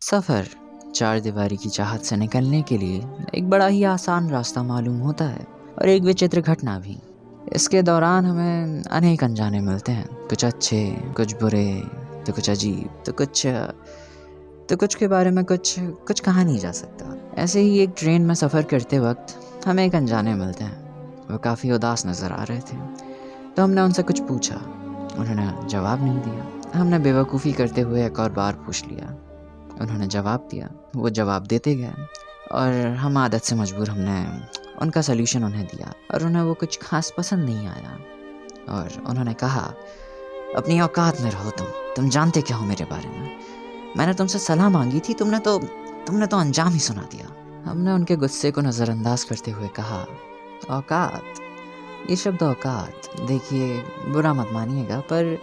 सफ़र चार दीवारी की चाहत से निकलने के लिए एक बड़ा ही आसान रास्ता मालूम होता है और एक विचित्र घटना भी। इसके दौरान हमें अनेक अनजाने मिलते हैं, कुछ अच्छे, कुछ बुरे, तो कुछ अजीब, तो कुछ के बारे में कुछ कुछ कहा नहीं जा सकता। ऐसे ही एक ट्रेन में सफ़र करते वक्त हमें एक अनजाने मिलते हैं। वो काफ़ी उदास नज़र आ रहे थे, तो हमने उनसे कुछ पूछा। उन्होंने जवाब नहीं दिया। हमने बेवकूफ़ी करते हुए एक और बार पूछ लिया। उन्होंने जवाब दिया। वो जवाब देते गए और हम आदत से मजबूर हमने उनका सल्यूशन उन्हें दिया और उन्हें वो कुछ खास पसंद नहीं आया। और उन्होंने कहा, अपनी औकात में रहो, तुम जानते क्या हो मेरे बारे में? मैंने तुमसे सलाह मांगी थी, तुमने तो अंजाम ही सुना दिया। हमने उनके गुस्से को नज़रअंदाज करते हुए कहा, औकात, ये शब्द औकात, देखिए बुरा मत मानिएगा, पर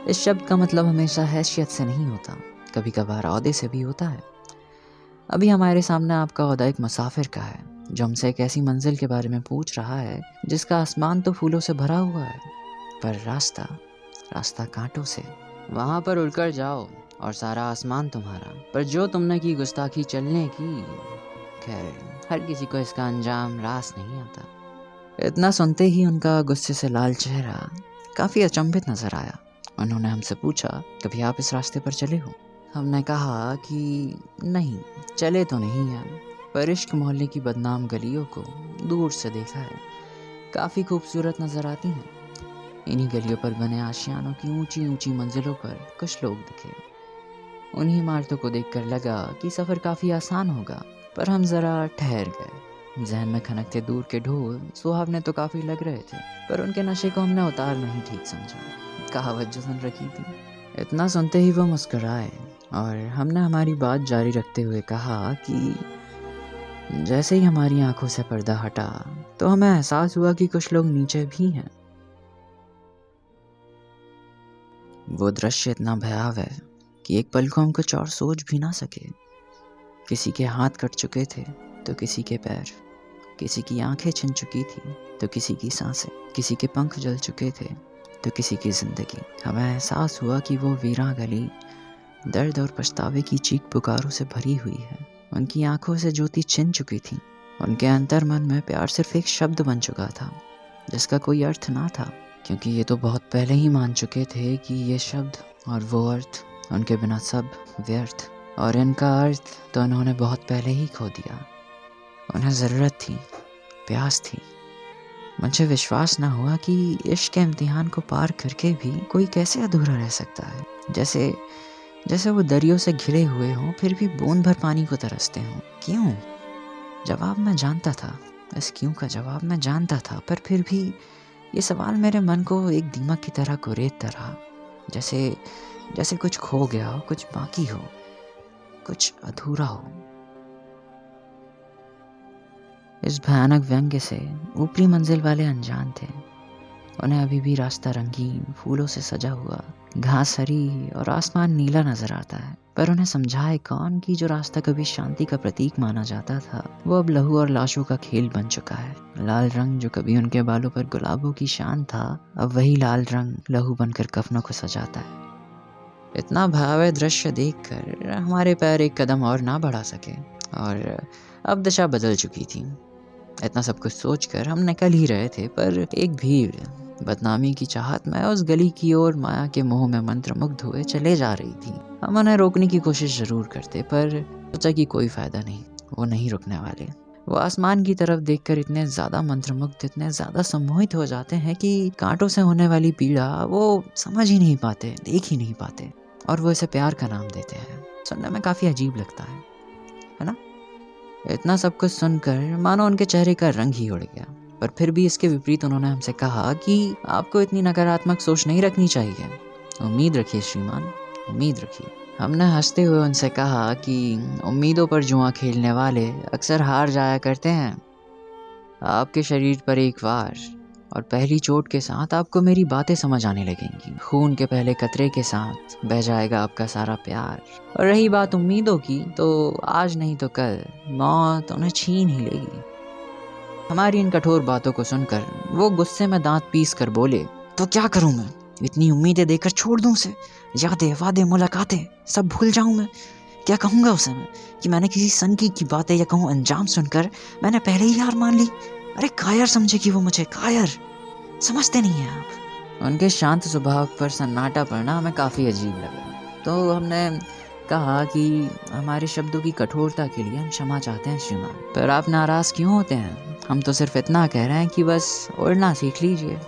इस शब्द का मतलब हमेशा हैसियत से नहीं होता, कभी कभार औहदे से भी होता है। अभी हमारे सामने आपका औहदा एक मुसाफिर का है, जो हमसे एक ऐसी मंजिल के बारे में पूछ रहा है जिसका आसमान तो फूलों से भरा हुआ है, पर रास्ता कांटों से। वहाँ पर उड़कर जाओ और सारा आसमान तुम्हारा, पर जो तुमने की गुस्ताखी चलने की। खैर, हर किसी को इसका अंजाम रास नहीं आता। इतना सुनते ही उनका गुस्से से लाल चेहरा काफ़ी अचंभित नजर आया। उन्होंने हमसे पूछा, कभी आप इस रास्ते पर चले हो? हमने कहा कि नहीं, चले तो नहीं हैं, पर इश्क मोहल्ले की बदनाम गलियों को दूर से देखा है। काफ़ी खूबसूरत नज़र आती हैं। इन्हीं गलियों पर बने आशियानों की ऊंची ऊंची मंजिलों पर कुछ लोग दिखे। उन्हीं इमारतों को देखकर लगा कि सफ़र काफ़ी आसान होगा, पर हम ज़रा ठहर गए। जहन में खनकते दूर के ढोल सुहावने तो काफ़ी लग रहे थे, पर उनके नशे को हमने उतारना ही ठीक समझा। कहावत जो सुन रखी थी। इतना सुनते ही वो मुस्कुराए और हमने हमारी बात जारी रखते हुए कहा कि जैसे ही हमारी आंखों से पर्दा हटा तो हमें एहसास हुआ कि कुछ लोग नीचे भी हैं। वो दृश्य इतना भयावह है कि एक पल को हम कुछ और सोच भी ना सके। किसी के हाथ कट चुके थे तो किसी के पैर, किसी की आंखें छिन चुकी थी तो किसी की सांसें, किसी के पंख जल चुके थे तो किसी की जिंदगी। हमें एहसास हुआ कि वो वीरां गली दर्द और पछतावे की चीख पुकारों से भरी हुई है। उनकी आंखों से ज्योति छिन चुकी थी। उनके अंतर मन में प्यार सिर्फ एक शब्द बन चुका था जिसका कोई अर्थ ना था, क्योंकि ये तो बहुत पहले ही मान चुके थे कि ये शब्द और वो अर्थ उनके बिना सब व्यर्थ, और इनका अर्थ तो उन्होंने बहुत पहले ही खो दिया। उन्हें ज़रूरत थी, प्यास थी। मुझे विश्वास ना हुआ कि इश्क के इम्तिहान को पार करके भी कोई कैसे अधूरा रह सकता है। जैसे वो दरियों से घिरे हुए हों फिर भी बूंद भर पानी को तरसते हों। क्यों? जवाब मैं जानता था। इस क्यों का जवाब मैं जानता था, पर फिर भी ये सवाल मेरे मन को एक दीमक की तरह कुरेदता रहा। जैसे कुछ खो गया हो, कुछ बाकी हो, कुछ अधूरा हो। इस भयानक व्यंग्य से ऊपरी मंजिल वाले अनजान थे। उन्हें अभी भी रास्ता रंगीन फूलों से सजा हुआ, घास हरी और आसमान नीला नजर आता है, पर उन्हें समझाए कौन कि जो रास्ता कभी शांति का प्रतीक माना जाता था वो अब लहू और लाशों का खेल बन चुका है। लाल रंग जो कभी उनके बालों पर गुलाबों की शान था, अब वही लाल रंग लहू बनकर कफनों को सजाता है। इतना भयावह दृश्य देखकर हमारे पैर एक कदम और ना बढ़ा सके और अब दिशा बदल चुकी थी। इतना सब कुछ सोचकर हम निकल ही रहे थे, पर एक भीड़ बदनामी की चाहत में उस गली की ओर माया के मोह में मंत्रमुग्ध हुए चले जा रही थी। हम उन्हें रोकने की कोशिश जरूर करते, पर सोचा कि कोई फायदा नहीं, वो नहीं रुकने वाले। वो आसमान की तरफ देखकर इतने ज्यादा मंत्रमुग्ध, इतने ज्यादा सम्मोहित हो जाते हैं कि कांटों से होने वाली पीड़ा वो समझ ही नहीं पाते, देख ही नहीं पाते, और वो इसे प्यार का नाम देते हैं। सुनने में काफी अजीब लगता है ना? इतना सब कुछ सुनकर मानो उनके चेहरे का रंग ही उड़ गया, पर फिर भी इसके विपरीत उन्होंने हमसे कहा कि आपको इतनी नकारात्मक सोच नहीं रखनी चाहिए। उम्मीद रखिए श्रीमान, उम्मीद रखिए। हमने हंसते हुए उनसे कहा कि उम्मीदों पर जुआ खेलने वाले अक्सर हार जाया करते हैं। आपके शरीर पर एक वार और पहली चोट के साथ आपको मेरी बातें समझ आने लगेंगी। खून के पहले कतरे के साथ बह जाएगा आपका सारा प्यार। और रही बात उम्मीदों की, तो आज नहीं तो कल मौत उन्हें छीन ही लेगी। हमारी इन कठोर बातों को सुनकर वो गुस्से में दांत पीस कर बोले, तो क्या करूं मैं? इतनी उम्मीदें देकर छोड़ दूं उसे? यादें, वादे, मुलाकातें सब भूल जाऊं मैं? क्या कहूँगा उसे मैं कि मैंने किसी सनकी की बातें या कहूँ अंजाम सुनकर मैंने पहले ही हार मान ली। अरे कायर समझेगी वो मुझे, कायर। समझते नहीं हैं आप। उनके शांत स्वभाव पर सन्नाटा पड़ना हमें काफ़ी अजीब लगा, तो हमने कहा कि हमारे शब्दों की कठोरता के लिए हम क्षमा चाहते हैं श्रीमान, पर आप नाराज़ क्यों होते हैं? हम तो सिर्फ इतना कह रहे हैं कि बस उड़ना सीख लीजिए।